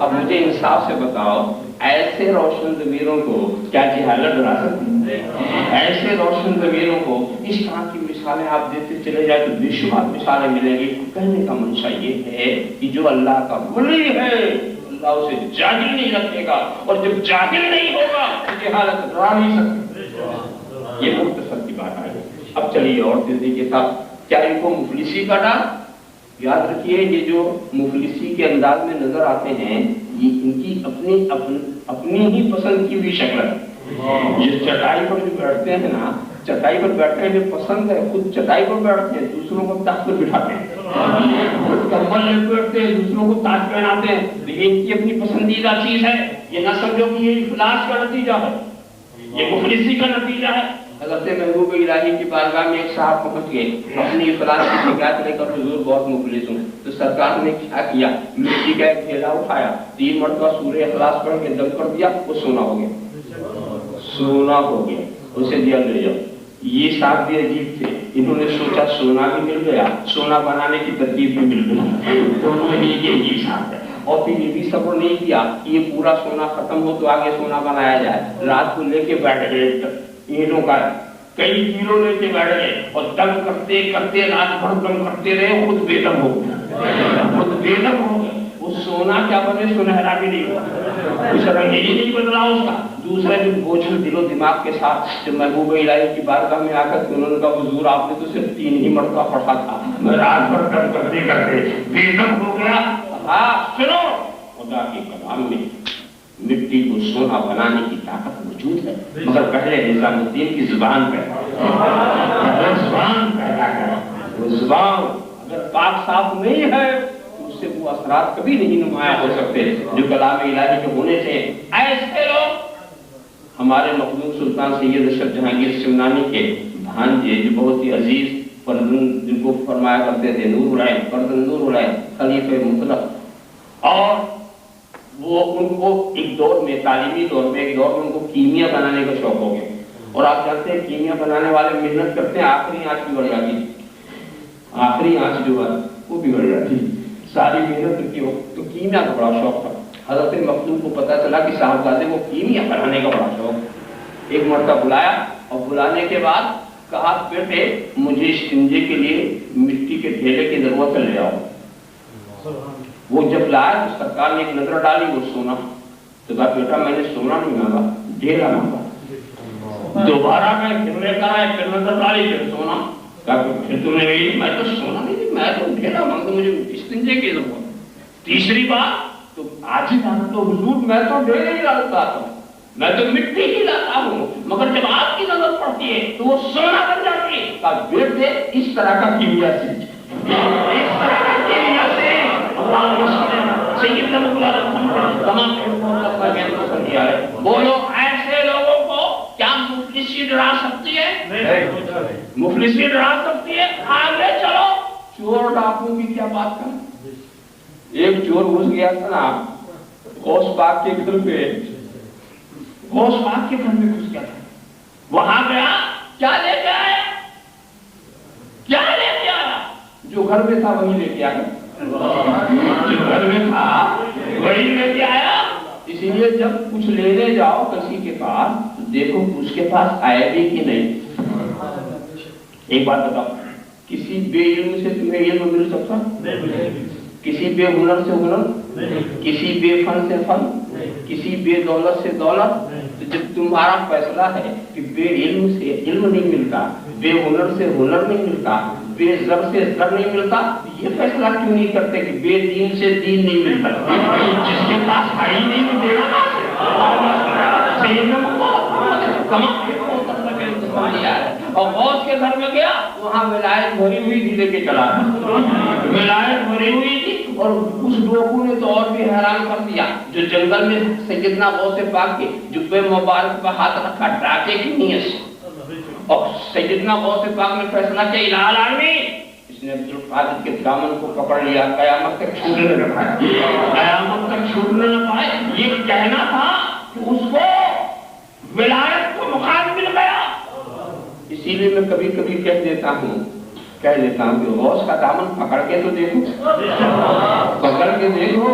اب مجھے انصاف سے بتاؤ، ایسے روشن ضمیروں کو کیا جہالت ڈرا سکتی ہے؟ ایسے روشن ضمیروں کو اس طرح کی مثالیں آپ دیتے چلے جائے تو بے شمار مثالیں ملیں گی۔ کہنے کا منشا یہ ہے کہ جو اللہ کا ولی ہے اللہ اسے جاہل نہیں رکھے گا، اور جب جاہل نہیں ہوگا تو جہالت ڈرا نہیں سکتی۔ یہ مختصر کی بات آئی۔ اب چلیے اور تیزی کے ساتھ، کیا ان کو مفلسی کا ڈر؟ یاد رکھیے یہ جو مفلسی کے انداز میں نظر آتے ہیں یہ ان کی اپنی ہی پسند کی ہوئی شکل ہے۔ جس چٹائی پر جو بیٹھتے ہیں نا، چٹائی پر بیٹھنے میں پسند ہے، خود چٹائی پر بیٹھتے ہیں، دوسروں کو تخت پر بٹھاتے ہیں، خود کمبل لپیٹتے ہیں، دوسروں کو تاج پہناتے ہیں، لیکن ان کی اپنی پسندیدہ چیز ہے۔ یہ نہ سمجھو کہ یہ افلاس کا نتیجہ ہے، یہ مفلسی کا نتیجہ ہے۔ حضرت محبوب الہی کی بارگاہ میں ایک صاحب پہنچ گئے، اپنی افلاس کی شکایت لے کر، حضور بہت مفلس ہوں۔ تو سرکار نے کیا مٹی کا ایک تھیلا اٹھایا، 3 مرتبہ سورہ اخلاص پڑھ کے دم کر دیا، وہ سونا ہو گیا، سونا ہو گیا، اسے دیا لے جاؤ۔ یہ صاحب بھی عجیب تھے، انہوں نے سوچا سونا بھی مل گیا، سونا بنانے کی ترکیب بھی مل گئی، دونوں میں یہ عجیب صاحب ہے۔ اور پھر یہ بھی صبر نہیں کیا کہ یہ پورا سونا ختم ہو تو آگے سونا بنایا جائے، رات کو لے کے بیٹھ گئے، اینٹوں کا کئی کلو لے کے بیٹھ گئے اور دم کرتے کرتے رات بھر دم کرتے رہے، خود بے دم ہو گیا، خود بے دم ہو گیا۔ وہ سونا کیا بنے، سنہرا بھی نہیں ہوا، کچھ رنگ ہی نہیں بدلا اس کا۔ دوسرے دن بوجھل دل و دماغ کے ساتھ جب محبوب الہی کی بارگاہ میں آ کر انہوں نے کہا حضور آپ نے تو صرف 3 ہی مرتبہ پڑھا تھا، میں رات بھر دم کرتے کرتے بے دم ہو گیا۔ ہاں سنو، خدا کے کلام میں مٹی کو سونا بنانے کی طاقت موجود ہے، مگر پہلے نظام الدین کی زبان زبان پیدا کرا۔ وہ زبان اگر پاک صاف نہیں ہے تو اس سے وہ اثرات کبھی نہیں نمایاں ہو سکتے جو کلام الہی کے ہونے سے۔ ایسے لوگ ہمارے مخدوم سلطان سید اشرف جہانگیر سمنانی کے بھانجے جو بہت ہی عزیز فرزند جن کو فرمایا کرتے تھے نور العین، فرزند نور العین، خلیفہ مطلق، اور وہ ان کو ایک دور میں تعلیمی دور میں ایک دور میں ان کو کیمیا بنانے کا شوق ہو گیا، اور آپ جانتے ہیں کیمیا بنانے والے محنت کرتے ہیں، آخری آنچ بھی بڑھ جاتی، آخری آنچ جو ہے وہ بھی بڑھ جاتی، ساری محنت کی ہو۔ تو کیمیا کا بڑا شوق تھا۔ حضرت مخدوم کو پتہ چلا کہ صاحبزادے کو کیمیا بنانے کا بڑا شوق، ایک مرتبہ بلایا اور بلانے کے بعد کہا بیٹے مجھے استنجے کے لیے مٹی کے ڈھیلے کی ضرورت ہے، لے آؤ۔ وہ جب لایا تو سرکار نے ایک نظر ڈالی، وہ سونا، تو کہا بیٹا میں نے سونا نہیں مانگا، ڈھیلا مانگا۔ دوبارہ میں پھر لے کر آیا، پھر نظر ڈالی، پھر سونا، کہا پھر تم نے کہی میں تو سونا نہیں، میں تو ڈھیلا مانگا، مجھے استنجے کی ضرورت۔ تیسری بار تو آج ہی جانا تو حضور میں تو ڈھیلے ہی لاتا ہوں، میں تو مٹی ہی لاتا ہوں، مگر جب آپ کی نظر پڑتی ہے تو وہ سونا بن جاتی ہے۔ کہا بیٹے اس طرح کا کیمیا سیکھ، اس طرح کا کیمیا سے بولو ایسے لوگوں کو کیا مفلسی ڈرا سکتی ہے؟ مفلسی ڈرا سکتی ہے؟ آگے چلو، چور ڈاکو کی کیا بات کریں؟ ایک چور گھس گیا تھا نا غوث پاک کے گھر پہ، غوث پاک کے گھر میں گھس گیا تھا، وہاں گیا، کیا لے کے آیا؟ کیا لے کے آیا؟ جو گھر میں تھا وہی لے کے آیا، جو گھر میں تھا وہی لے کے آیا۔ اسی لیے جب کچھ لینے جاؤ کسی کے پاس دیکھو اس کے پاس آئے بھی کہ نہیں۔ ایک بات بتاؤ، کسی بے علم سے تمہیں علم مل سکتا؟ کسی بے ہنر سے ہنر، کسی بے فن سے فن، کسی بے دولت سے دولت۔ تو جب تمہارا فیصلہ ہے کہ بے علم سے علم نہیں ملتا، بے ہنر سے ہنر نہیں ملتا، بے زر سے زر نہیں ملتا، یہ فیصلہ کیوں نہیں کرتے کہ بے دین سے دین نہیں ملتا؟ جس کے پاس ہائی نہیں ملتا اور غوث کے گھر میں گیا، وہاں ولایت بھری ہوئی تھی، لے کے چلا، ولایت بھری ہوئی تھی۔ اور اس ڈوکو نے تو اور بھی حیران کر دیا، جو جنگل میں سیدنا غوث پاک کے جبے مبارک پہ ہاتھ رکھا ڈاکے کی نیت سے، اور سیدنا غوث پاک نے فیصلہ کیا الہ العالمین، اس نے عبدالقادر کے دامن کو پکڑ لیا، قیامت تک چھوٹنے نہ پائے، قیامت تک چھوٹنے نہ پائے۔ یہ کہنا تھا کہ اس کو ولایت کو مقام مل گیا۔ اسی لیے میں کبھی کبھی کہہ دیتا ہوں کہہ دیتا ہوں کہ غوث کا دامن پکڑ کے تو دیکھو، پکڑ کے دیکھو،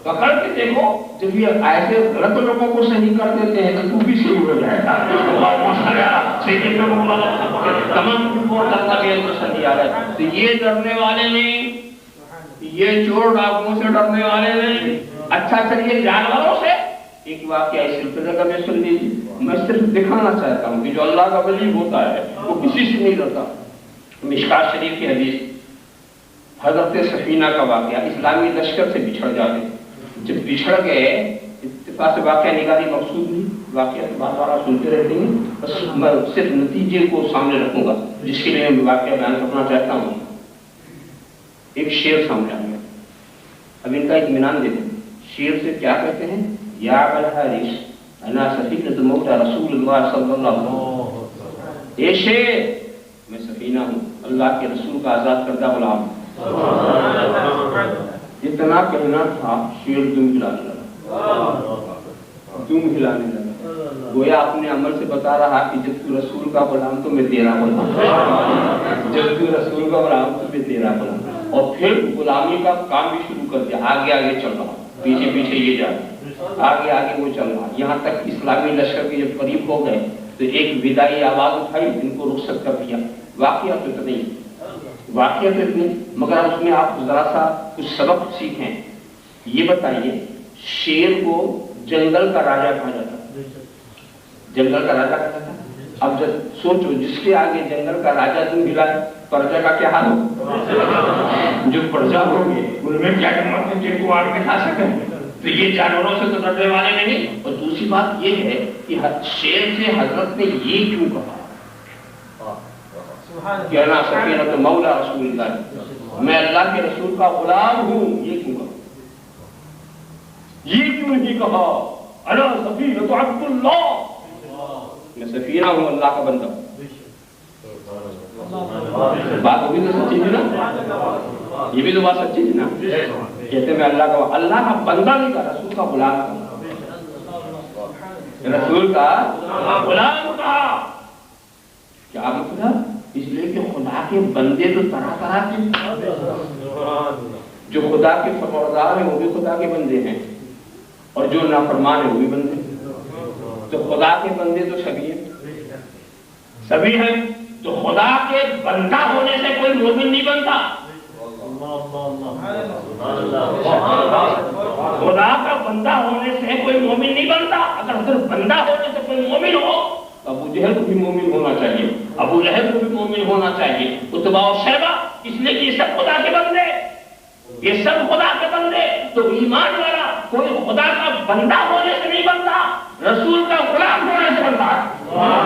پکڑ کے دیکھو. جب یہ ایسے غلط لوگوں کو صحیح کر دیتے ہیں تو بھی شروع ہو جائے گا. تمام کو کرنا بھی پسند آ رہا ہے. تو یہ ڈرنے والے نہیں، یہ چور ڈاکوؤں سے ڈرنے والے نہیں. اچھا چلیے جانوروں سے ایک واقعہ اس سلسلے کا میں سن لیجیے. میں صرف دکھانا چاہتا ہوں کہ جو اللہ کا ولی ہوتا ہے وہ کسی سے نہیں ڈرتا. مشکات شریف کی حدیث، حضرت سفینہ کا واقعہ. اسلامی لشکر سے بچھڑ جاتے، جب بچھڑ گئے اتفاق سے واقعہ نگاری مقصود نہیں، واقعہ بار بار آپ سنتے رہتے ہیں، بس میں صرف نتیجے کو سامنے رکھوں گا جس کے لیے میں واقعہ بیان کرنا چاہتا ہوں. ایک شعر سامنے آ گیا، اب ان کا اطمینان دے دیں. شعر سے کیا کہتے ہیں؟ یا الحارث انا سفینۃ مولا رسول اللہ صلی اللہ علیہ وسلم. اے شعر، میں سفینہ ہوں، اللہ کے رسول کا آزاد کردہ غلام. اتنا کہنا تھا، شعر دم ہلانے لگا، دم ہلانے لگا. گویا اپنے عمل سے بتا رہا کہ جب تو رسول کا غلام تو میں تیرا غلام، جب تو رسول کا غلام تو میں تیرا غلام. اور پھر غلامی کا کام بھی شروع کر دیا. آگے آگے چل رہا، پیچھے پیچھے یہ جا رہا، آگے آگے وہ چل رہا. یہاں تک اسلامی لشکر کے جب قریب ہو گئے تو ایک وداعی آواز اٹھائی، ان کو رخصت کر دیا. واقعہ تو اتنا ہی، واقعہ تو اتنی، مگر اس میں آپ ذرا سا کچھ سبق سیکھیں. یہ بتائیے، شیر کو جنگل کا راجا کہا جاتا، جنگل کا راجا کہا جاتا. اب جب سوچو جس کے آگے جنگل کا راجا تم ہلائے، پرجا کا کیا حال ہو؟ جو پرجا ہوگی ان میں کیا ہمت ہے جن کو آگ میں کھا سکے؟ تو یہ جانوروں سے تو ڈرنے والے نہیں. اور دوسری بات یہ ہے کہ شیر سے حضرت نے یہ کیوں کہا کہ انا سفینۃ مولا رسول اللہ، میں اللہ کے رسول کا غلام ہوں؟ یہ کیوں کہا؟ یہ کیوں نہیں کہا انا سفینۃ عبد اللہ، میں سفینہ ہوں، اللہ کا بندہ. بات ہوگی تو سچی تھی نا، یہ بھی تو بات سچی تھی نا. کہتے میں اللہ کا بندہ نہیں کہا، رسول کا غلام کہا، رسول کا غلام کہا. کیا مطلب؟ اس لیے کہ خدا کے بندے تو طرح طرح کے، جو خدا کے فرمانبردار ہیں وہ بھی خدا کے بندے ہیں، اور جو نافرمان ہیں وہ بھی بندے. تو خدا کے بندے تو سبھی ہیں، سبھی ہیں. تو خدا کے بندہ ہونے سے کوئی مومن نہیں بنتا. خدا کا بندہ ہونے سے کوئی مومن نہیں بنتا. اگر صرف بندہ ہونے سے کوئی مومن ہو، ابو جہل کو بھی مومن ہونا چاہیے، ابو لہب کو بھی مومن ہونا چاہیے، اتبا و شیبہ، اس لیے کہ یہ سب خدا کے بندے، یہ سب خدا کے بندے. تو ایمان والا کوئی خدا کا بندہ ہونے سے نہیں بنتا، رسول کا غلام ہونے سے بنتا،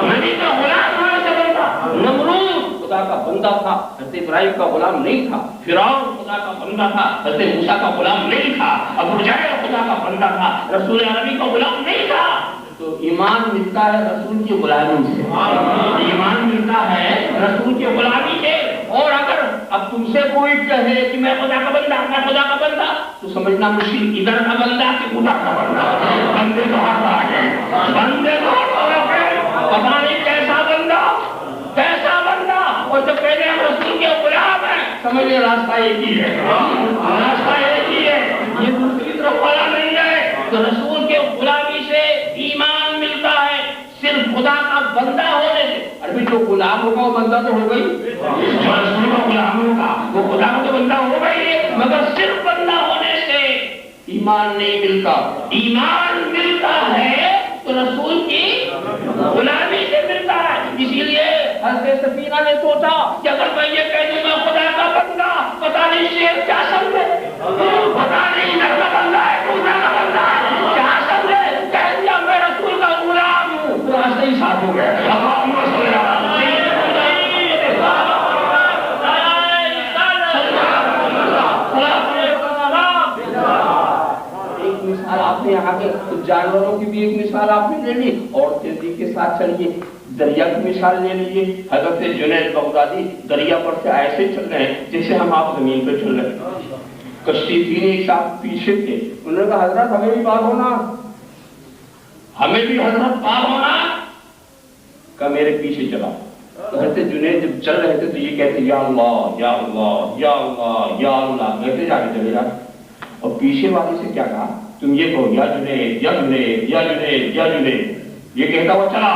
نبی کا غلام ہونے سے بنتا. نمرود خدا کا بندہ تھا، حضرت ابراہیم کا غلام نہیں تھا. فرعون خدا کا بندہ تھا، حضرت موسیٰ کا غلام نہیں تھا. ابو جہل خدا کا بندہ تھا، رسول عربی کا غلام نہیں تھا. تو ایمان ملتا ہے رسول کی غلامی سے، ایمان ملتا ہے رسول کی غلامی سے. اور اگر اب تم سے کوئی کہے کہ میں خدا کا بندہ، میں خدا کا بندہ، تو سمجھنا مشکل ادھر کا بندہ کہ خدا کا بندہ. بندے تو ہاتھ آ گئے، بندے تو ہاتھ آ گئے، پتا نہیں کیسا بندہ، کیسا بندہ. اور جب کہتے ہیں رسول کے غلام ہیں، سمجھے راستہ ایک ہی ہے، راستہ ایک ہی ہے، یہ دوسری طرف والا نہیں ہے. تو رسول کے غلامی سے ایمان ملتا ہے، صرف خدا کا بندہ ہونے سے. ابھی جو غلام ہوگا وہ بندہ تو ہوگا ہی، جو رسول کا غلام ہوگا وہ خدا کا تو بندہ ہوگا ہی. مگر صرف بندہ ہونے سے ایمان نہیں ملتا. ایمان ملتا ہے تو رسول کی غلامی سے ملتا ہے. اسی لیے حضرت سفینہ نے سوچا کہ اگر میں یہ کہہ دوں میں خدا کا بندہ، پتا نہیں شیر کیا سمجھے، پتا نہیں نر کا بندہ ہے، خدا کا بندہ ہے، کیا سمجھے. کہہ دیا میں رسول کا غلام ہوں، تو راستے ہی صاف ہو گئے. ایک مثال آپ نے یہاں کے جانوروں کی بھی ایک مثال آپ نے لے لی، اور تیزی کے ساتھ چلیے دریا کی مثال لے لیجیے. حضرت جنید بغدادی دریا پر سے ایسے چل رہے ہیں جیسے ہم آپ زمین پہ چل رہے ہیں. کشتی تھی ایک ساتھ پیچھے تھے، انہوں نے کہا حضرت ہمیں بھی پار ہونا، ہمیں بھی حضرت پار ہونا. کہ میرے پیچھے چلا. حضرت جنید جب چل رہے تھے تو یہ کہتے یا اللہ یا اللہ یا اللہ یا اللہ کہتے جا کے چلے جاتے، اور پیچھے والے سے کیا کہا تم یہ کہو یا جنید یا جنید یا جنید یا جنید، یہ کہتا ہوا چلا،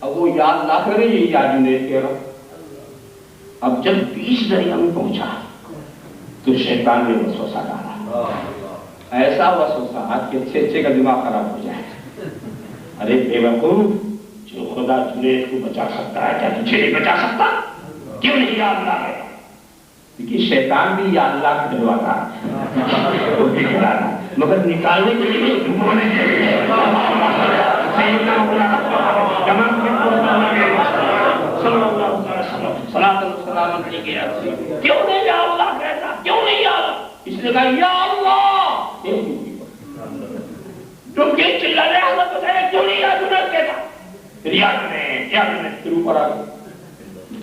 اب وہ یا اللہ کہہ رہے یہ یا جنید کہہ رہا۔ اب جب بیچ دریا میں پہنچا تو شیطان نے وسوسہ ڈالا، ایسا وسوسہ کہ اچھے کا دماغ خراب ہو جائے، ارے بے وقوف، جو خدا جنید کو بچا سکتا ہے کیا تجھے نہیں بچا سکتا؟ کیوں نہیں یا اللہ ہے؟ کیونکہ شیطان بھی یا اللہ کھلواتا وہ بھی کھلانا، مگر نکالنے کے لیے ڈھونڈنے کے لیے کیوں نہیں یا اللہ کہتا؟ کیوں نہیں یا اللہ؟ اس نے کہا یا اللہ، تم کیوں چلا رہے حضرت بتائے کیوں نہیں یا جنید کہتا؟ پھر یا جنید پھر اوپر آ گئے،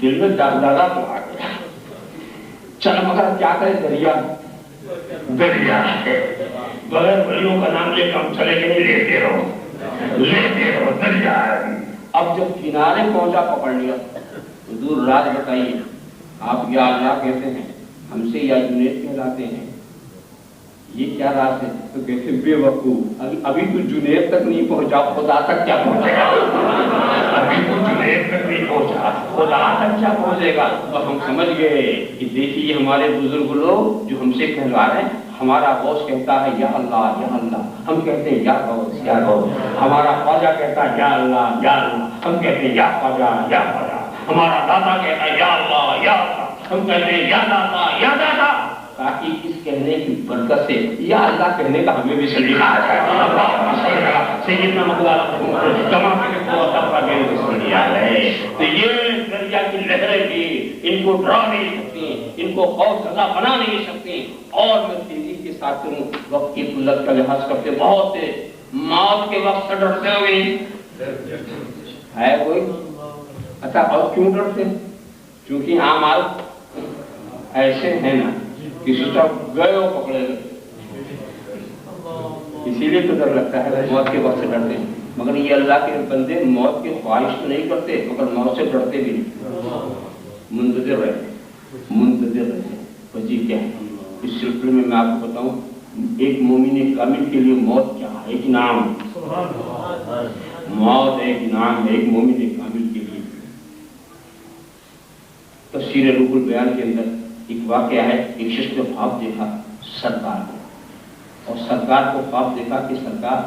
دل میں دادا تو آ گیا، چل مگر کیا کرے، دریا دریا بغیر بڑیوں کا نام لے کم چلے کہ نہیں، لیتے رہو دریا۔ اب جب کنارے پہنچا پکڑ لیا، حضور راز بتائیے، آپ یا اللہ کہتے ہیں، ہم سے یا جنید کہلاتے ہیں، یہ کیا راز ہے؟ تو کہتے بے وقوف، ابھی تو جنید تک نہیں پہنچا، خدا تک کیا پہنچے گا؟ ابھی تو جنید تک نہیں پہنچا، خدا تک کیا پہنچے گا؟ تو ہم سمجھ گئے کہ دیکھیے ہمارے بزرگ لوگ جو ہم سے کہلوا رہے ہیں، ہمارا غوث کہتا ہے یا اللہ یا اللہ، ہم کہتے ہیں یا غوث یا غوث، ہمارا خواجہ کہتا ہے یا اللہ یا اللہ، ہم کہتے ہیں یا خواجہ یا خواجہ، ہمارا دادا کہتا ہے یا اللہ یا اللہ، ہم کہتے ہیں یا دادا یا دادا، تاکہ اس کہنے کی برکت سے یا اللہ کہنے کا ہمیں بھی سلیقہ آ جائے۔ سیدنا مقدار جمع کے تو یہ دریا کی لہریں بھی ان کو ڈرا نہیں سکتی، ان کو خوف زدہ بنا نہیں سکتی۔ اور میں تیزی کے ساتھ ہوں، وقت کی قلت کا لحاظ کرتے بہت سے موت کے وقت سے ڈرتے ہوئے ہے کوئی؟ اچھا اور کیوں ڈرتے؟ کیونکہ اعمال ایسے ہیں نا کسی طرف گئے ہو پکڑے گئے، اسی لیے تو ڈر لگتا ہے، موت کے وقت سے ڈرتے ہیں۔ مگر یہ اللہ کے بندے موت کی خواہش تو نہیں کرتے، مگر موت سے ڈرتے بھی نہیں، منتظر رہتے۔ وجہ کیا ہے اس سلسلے میں آپ کو بتاؤں، ایک مومن کامل کے لیے موت کیا ہے؟ ایک انعام، موت ایک انعام ہے ایک مومن کامل کے لیے۔ تفسیر روح البیان کے اندر ایک واقعہ ہے، ایک شخص نے خواب دیکھا سرکار کو، اور سرکار کو خواب دیکھا کہ سرکار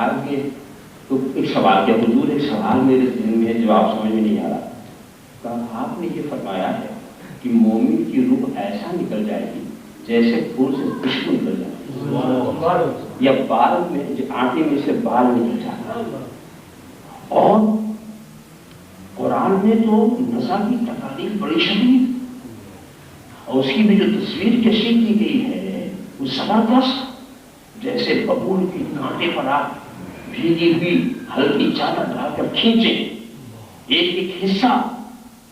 آگے تو ایک سوال کیا، حضور ایک سوال میرے ذہن میں ہے، جواب سمجھ میں نہیں آ رہا۔ کہا آپ نے یہ فرمایا ہے کہ مومن کی روح ایسا نکل جائے گی جیسے پھول سے خوشبو نکل جائے گی، یا بال میں آٹے میں سے بال نکل جاتا۔ اور قرآن میں تو نزا کی تکالیف بڑی شدید، اور اس کی بھی جو تصویر کشی کی گئی ہے وہ زبردست، جیسے ببول کی کانٹے پر آپ بھیگی ہوئی ہلکی چادر ڈال کر کھینچے، ایک ایک حصہ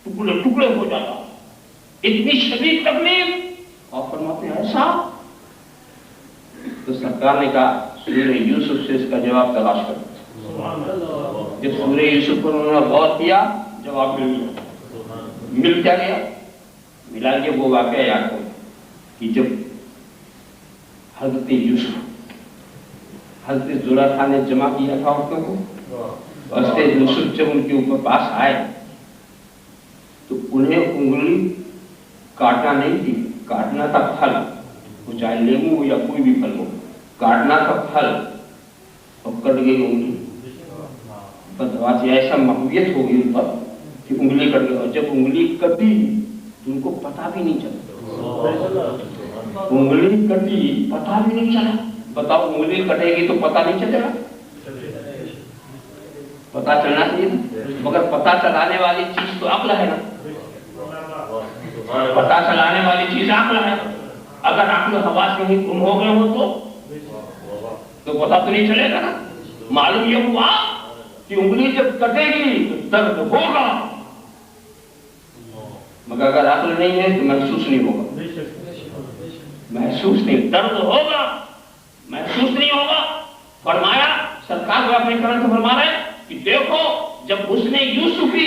ٹکڑے ٹکڑے ہو جاتا، اتنی شدید تکلیف۔ اور فرماتے ہیں ایسا؟ تو سرکار نے کہا سورہ یوسف سے اس کا جواب تلاش کرو۔ جب سورہ یوسف پر انہوں نے غور کیا، جواب مل گیا۔ مل کیا گیا؟ ملا کے وہ واقعہ یاد کرو کہ جب حضرت یوسف حضرت زلیخا نے جمع کیا تھا عورتوں کو، حضرت یوسف جب ان کے اوپر پاس آئے تو انہیں انگلی کاٹنا نہیں تھی، کاٹنا تھا پھل، وہ چاہے لیمو ہو یا کوئی بھی پھل ہو، کاٹنا تھا پھل، اور کٹ گئی انگلی۔ بدواسی ایسا محویت ہو گئی ان پر کہ انگلی کٹ گئی، اور جب انگلی کٹی تو ان کو پتا بھی نہیں چلا، انگلی کٹی پتا بھی نہیں چلا۔ بتاؤ انگلی کٹے گی تو پتا نہیں چلے گا؟ پتا چلنا چاہیے، مگر پتا چلانے والی چیز تو عقل ہے نا، پتا چلانے والی چیز عقل ہے۔ اگر عقل حواس کہیں گم ہو گئے ہو تو پتا تو نہیں چلے گا نا۔ معلوم یہ ہوا کہ انگلی جب کٹے گی تو درد ہوگا، مگر اگر عقل نہیں ہے تو محسوس نہیں ہوگا، محسوس نہیں، درد ہوگا محسوس نہیں ہوگا۔ فرمایا سرکار کو اپنے کرم سے فرما رہے کہ دیکھو جب اس نے یوسف کی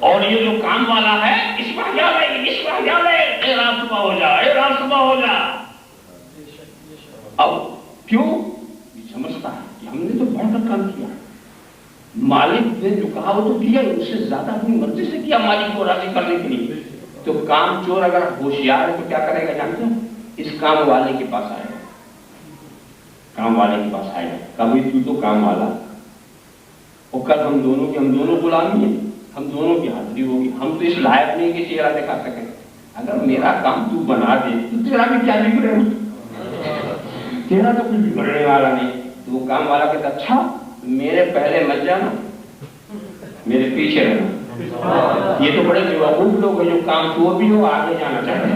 اور یہ جو کام والا ہے اس پر کیا لے اے رات صبح ہو جا، اے رات صبح ہو جا. اب کیوں سمجھتا ہے کہ ہم نے تو بڑھ کر کام کیا، مالک نے جو کہا وہ تو کیا، اس سے زیادہ اپنی مرضی سے کیا مالک کو راضی کرنے کے لیے. تو کام چور اگر ہوشیار ہے تو کیا کرے گا جانتے ہیں؟ اس کام والے کے پاس آئے گا، کام والے کے پاس آئے گا، کبھی تو کام والا، اور کل ہم دونوں غلامی ہیں، ہم دونوں کی حاضری ہوگی. ہم تو اس لائق نہیں کہ چہرہ دکھا سکیں. اگر میرا کام تو بنا دے تو تیرا بھی کیا بگڑے گا؟ تیرا تو کچھ بگڑنے والا نہیں. تو وہ کام والا کہتا اچھا میرے پہلے مت جانا، میرے پیچھے رہنا. یہ تو بڑے بیوقوف لوگ ہیں جو کام تو بھی ہو آگے جانا چاہتے ہیں،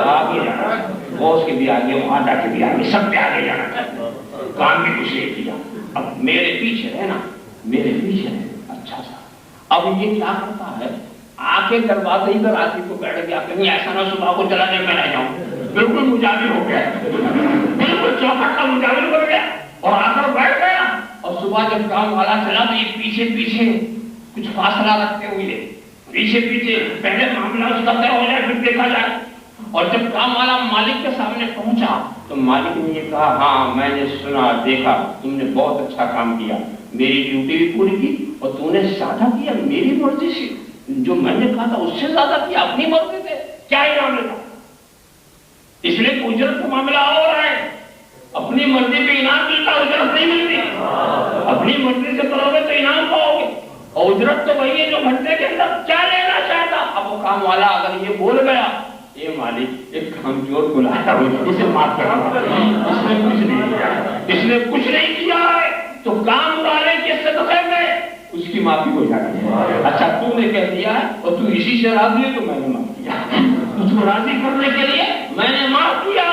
آگے جانا، باس کے بھی آگے، ماتا کے بھی آگے، سب کے آگے جانا چاہتے ہیں. کام بھی کچھ نہیں کیا، اب میرے پیچھے رہنا، میرے پیچھے رہنا. اچھا سا اب یہ کیا کرتا ہے، آ کے دروازے ہی پر آدمی کو بیٹھ گیا، کہیں ایسا نہ صبح کو چلا جائے میں رہ جاؤں. بالکل مجاور ہو گیا، بالکل چوکھٹ کا مجاور ہو گیا اور آ کر بیٹھ گیا. اور صبح جب کام والا چلا تو یہ پیچھے کچھ فاصلہ رکھتے ہوئے پیچھے پہلے معاملہ اس کا طے ہو جائے پھر دیکھا جائے. اور جب کام والا مالک کے سامنے پہنچا تو مالک نے یہ کہا ہاں میں نے سنا دیکھا تم نے بہت اچھا کام کیا، میری ڈیوٹی بھی پوری کی اور تم نے زیادہ کیا میری مرضی سے، جو میں نے کہا تھا اس سے زیادہ کیا اپنی مرضی سے. کیا انعام ملا؟ اس لیے اجرت کا معاملہ ہو رہا ہے. اپنی مرضی پہ انعام ملتا، اجرت نہیں ملتی. اپنی مرضی سے کرو گے تو انعام پاؤ گے، اور اجرت تو وہی ہے جو گھنٹے کے اندر کیا لینا چاہتا. اب وہ کام والا اگر یہ بول گیا اے مالک ایک کام چور کو لایا اسے معاف کر دو، اس نے کچھ نہیں کیا ہے، تو کام والے کے صدقے میں اس کی معافی ہو جاتی ہے. اچھا تو نے کہہ دیا ہے اور تو اسی سے راضی ہے تو میں نے معاف کیا، اس کو راضی کرنے کے لیے میں نے معاف کیا.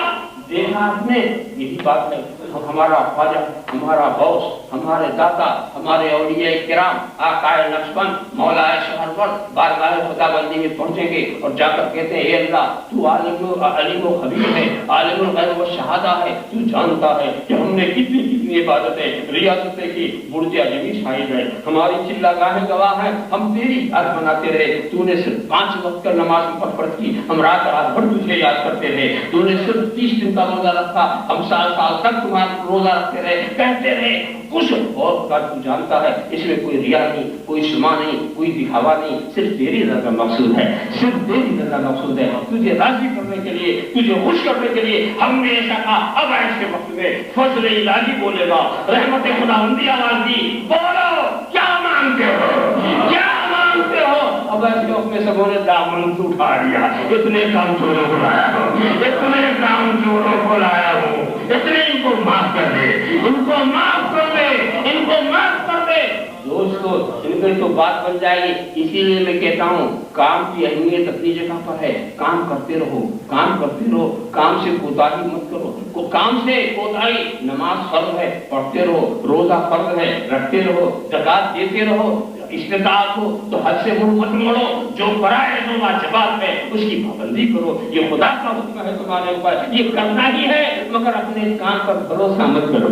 دیکھا آپ نے یہی بات ہے. ہمارا خواجہ، ہمارا غوث، ہمارے داتا، ہمارے اولیاء کرام، آقائے نقشبند، مولا شہرورد بارگاہ خدا بندی میں پہنچیں گے اور جا کر کہتے ہیں اے اللہ تو علیم و خبیر ہے، عالم الغیب و شہادہ ہے، تو جانتا ہے کہ ہم نے کتنی عبادتیں ریاستیں کی، برج اجمی شاہد ہے، ہماری چلا گاہیں گواہ ہیں، ہم تیری یاد مناتے رہے. تو نے صرف 5 وقت کا نماز فرض کی، ہم رات بھر تجھے یاد کرتے رہے. تو نے صرف 30 دن کا روزہ رکھا، ہم سال تک تمہارا روزہ رکھتے رہے، کہتے رہے. کچھ اور کا تو جانتا ہے اس میں کوئی ریا نہیں، کوئی شما نہیں، کوئی دکھاوا نہیں، صرف تیری رضا مقصود ہے، صرف تیری رضا مقصود ہے. تجھے راضی کرنے کے لیے، تجھے خوش کرنے کے لیے ہم نے ایسا کہا. اب ایسے وقت میں فضل الہی بولے گا، رحمت خداوندی آواز دی، بولو کیا مانگتے ہو، کیا مانگتے ہو. اب ایسے وقت میں سب نے دامن اٹھا لیا، اتنے کام چوروں کو لایا ہو، اتنے کام چوروں کو لایا ہو، اتنے ان کو معاف کر دے، ان کو معاف کر دے، ان کو معاف کر دے. دوستو ان کی تو بات بن جائے گی. اسی لیے میں کہتا ہوں کام کی اہمیت اپنی جگہ پر ہے. کام کرتے رہو، کام کرتے رہو، کام سے کوتاہی مت کرو. کام سے کوتاہی، نماز فرض ہے پڑھتے رہو، روزہ فرض ہے رکھتے رہو، زکات دیتے رہو، استطاعت ہو تو حد سے منہ مت موڑو، جو فرائض و واجبات ہے اس کی پابندی کرو. یہ خدا کا حکم ہے تمہارے اوپر، یہ کرنا ہی ہے. مگر اپنے کام پر بھروسہ مت کرو،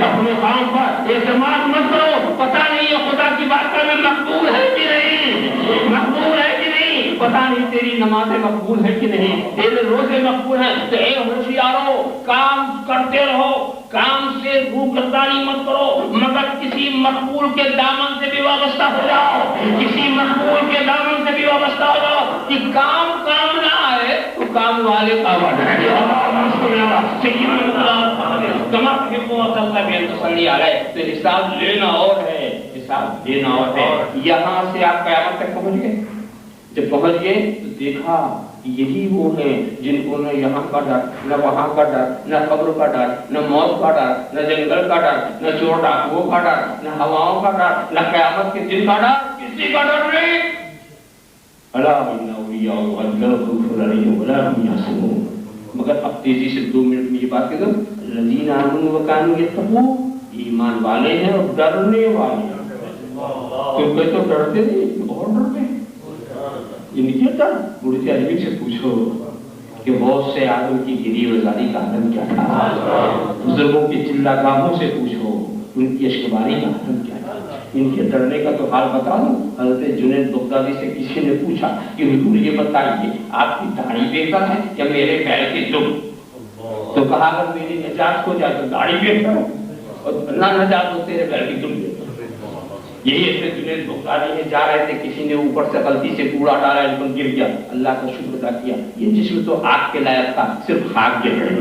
اپنے کام پر اعتماد مت کرو. پتہ نہیں یہ خدا کی بات کا میں مقبول ہے کہ نہیں، مقبول ہے کہ نہیں، پتہ نہیں تیری نمازیں مقبول ہے کہ نہیں، تیرے روزے مقبول ہیں. تو اے ہوشیارو کام کرتے رہو، کام سے روگردانی مت کرو، مگر کسی مقبول کے دامن سے بھی وابستہ ہو جاؤ، کسی مقبول کے دامن سے بھی وابستہ ہو جاؤ کہ کام نہ آئے تو کام والے کا وعدہ ہے. تو حساب لینا اور ہے، حساب دینا اور ہے. یہاں سے آپ قیامت تک پہنچ گئے. جب پہنچ گئے تو دیکھا یہی وہ ہیں جن کو نہ یہاں کا ڈر، نہ وہاں کا ڈر، نہ قبر کا ڈر، نہ موت کا ڈر، نہ جنگل کا ڈر، نہ چور ڈاکوؤں کا ڈر، نہ ہواؤں کا ڈر، نہ قیامت کے دن کا ڈر، کسی کا ڈر نہیں. الا ان اولیاء اللہ خوف علیہم ولا هم یحزنون. مگر اب تیزی سے 2 منٹ میں یہ بات کہہ دو، الذین آمنوا وکانوا یتقون، ایمان والے ہیں اور ڈرنے والے ہیں. کیونکہ تو ڈرتے نہیں اور ڈرتے ہیں. یہ نہیں ڈر. مرشد علی سے پوچھو کہ بہت سے آدم کی گری وزاری کا عالم کیا تھا. بزرگوں کی چلا گاہوں سے پوچھو ان کی اشکباری کا عالم کیا تھا. ان کے ڈرنے کا تو حال بتا دوں. حضرت جنید بغدادی سے کسی نے پوچھا کہ حضور یہ بتائیے آپ کی داڑھی بہتر ہے یا میرے پیر کے دم؟ تو کہا اگر میری نجات ہو جائے تو داڑھی بہتر ہے اور اللہ نجات ہو تیرے پیر کی دم بہتر. یہی ایسے جنید بغدادی میں جا رہے تھے, کسی نے اوپر سے غلطی سے کوڑا ڈالا, ان پر گر گیا, اللہ کا شکر ادا کیا, یہ جسم تو آگ کے لائق تھا, صرف خاک گر گئی.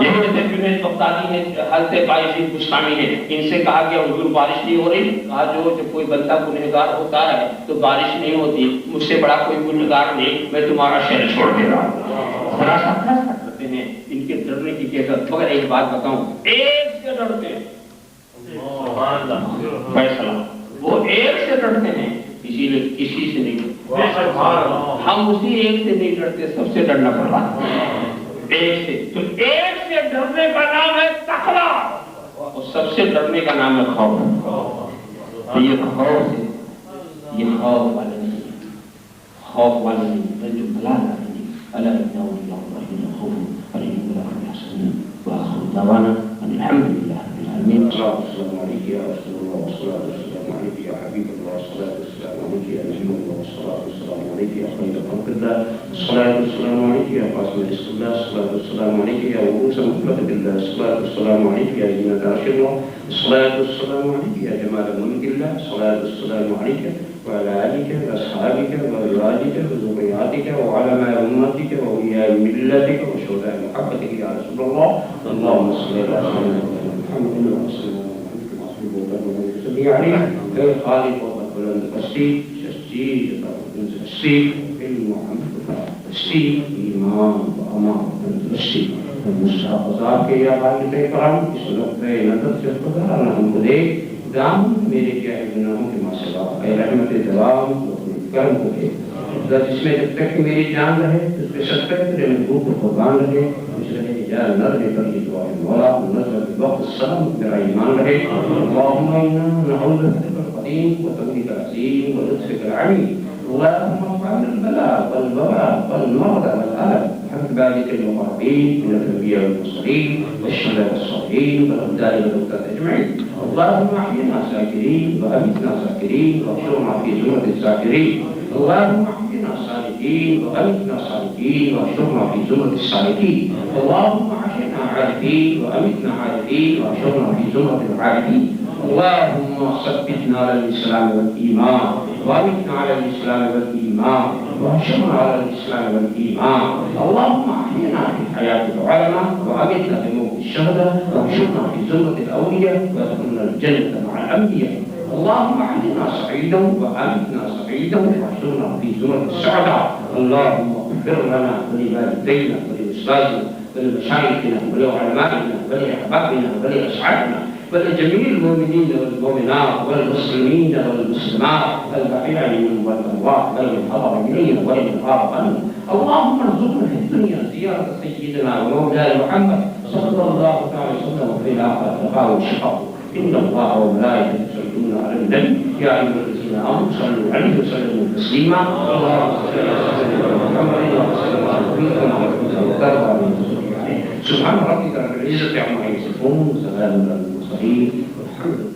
یہی ایسے جنید بغدادی ہے, حضرت باعزید بستامی ہے, ان سے کہا گیا حضور بارش نہیں ہو رہی. کہا جو کوئی بندہ گنہگار ہوتا ہے تو بارش نہیں ہوتی, مجھ سے بڑا کوئی گنہگار نہیں, میں تمہارا شہر چھوڑ دے رہا ہوں. بڑا سا فیصلہ کرتے ہیں ان کے ڈرنے کی کیفیت. مگر ایک بات بتاؤں, ایک سے ڈرتے ہیں فیصلہ, وہ ایک سے ڈرتے ہیں, اسی لیے کسی سے نہیں ڈرتے. ہم اسی ایک سے نہیں ڈرتے, سب سے ڈرنا پڑ رہا ہے ایک سے. تو ایک سے ڈرنے کا نام ہے تقویٰ, اور سب سے ڈرنے کا نام ہے خوف. یہ خوف ہے, یہ خوف والے نہیں, خوف والے نہیں, جو بلا نہیں. اللہ دعوانا الحمد لله رب العالمين. السلام عليك يا رسول الله والصلاة والسلام عليك يا حبيب الله والصلاة والسلام عليك يا نبي الله والصلاة والسلام عليك يا خير خلق الله الصلاة والسلام عليك يا قاسم رزق الله الصلاة والسلام عليك يا وقوس مخلق الله الصلاة والسلام عليك يا زينة عرش الله الصلاة والسلام عليك يا جمال ملك الله الصلاة والسلام عليك وعلى آلك وأصحابك وأزواجك وذرياتك وعلماء أمتك وأولياء ملتك وشهداء محبتك يا رسول الله. اللهم صل على سيدنا محمد وصلي عليه الخالق وقبل التسليم تسجيل التسليم المحمد التسليم إيمان وأمان التسليم المستحقات کے یا والد کرام اس وقت نظر سے خدا رحم کرے دام میرے کیا گناہوں کے ماسوا اے رحمت دوام کرم کرے جس میں جب تک میری جان رہے اس پہ صدقہ تیرے محبوب کو قربان رہے اس رہے یا نر لے کر یہ دعا مولا نظر وقت السلام میرا ایمان رہے. اللهم انا نعوذ بك القديم وتوحيد العظيم ولطفك العميم. اللهم اجعل البلاء والوباء والمرض والالم بحمد بارك المقربين من الانبياء والمرسلين والشهداء والصالحين والابدال والموتى اجمعين. اللهم احينا ساكرين وامتنا ساكرين واحشرنا في زمرة الساكرين. اللهم احينا صالحين وامتنا صالحين واحشرنا في زمرة الصالحين. اللهم احينا عارفين وامتنا عارفين واحشرنا في زمرة العارفين. اللهم ثبتنا على الاسلام والايمان وامتنا على الاسلام والايمان واحشرنا على الاسلام والايمان. اللهم احينا في حياة العلماء وامتنا في موت الشهداء واحشرنا في زمرة الاولياء وادخلنا الجنة مع الانبياء. اللهم احينا سعيدا وامتنا سعيدا واحشرنا في زمرة السعداء. اللهم اغفر لنا ولوالدينا ولأستاذنا ولمشايخنا ولعلمائنا ولأحبابنا ولأصحابنا ولجميع المؤمنين والمؤمنات والمسلمين والمسلمات الأحياء منهم والأموات والمن حضر إلينا والمن غاب عنا. اللهم ارزقنا في الدنيا زيارة سيدنا ومولانا محمد صلى الله عليه وسلم وفي الآخرة لقاء وشفاء. إن الله وملائكته يصلون على النبي يا أيها الذين آمنوا صلوا عليه وسلموا تسليما. اللهم صل على سيدنا محمد وسلم سبحان ربك رب العزة عما يصفون وسلام على المرسلين والحمد لله.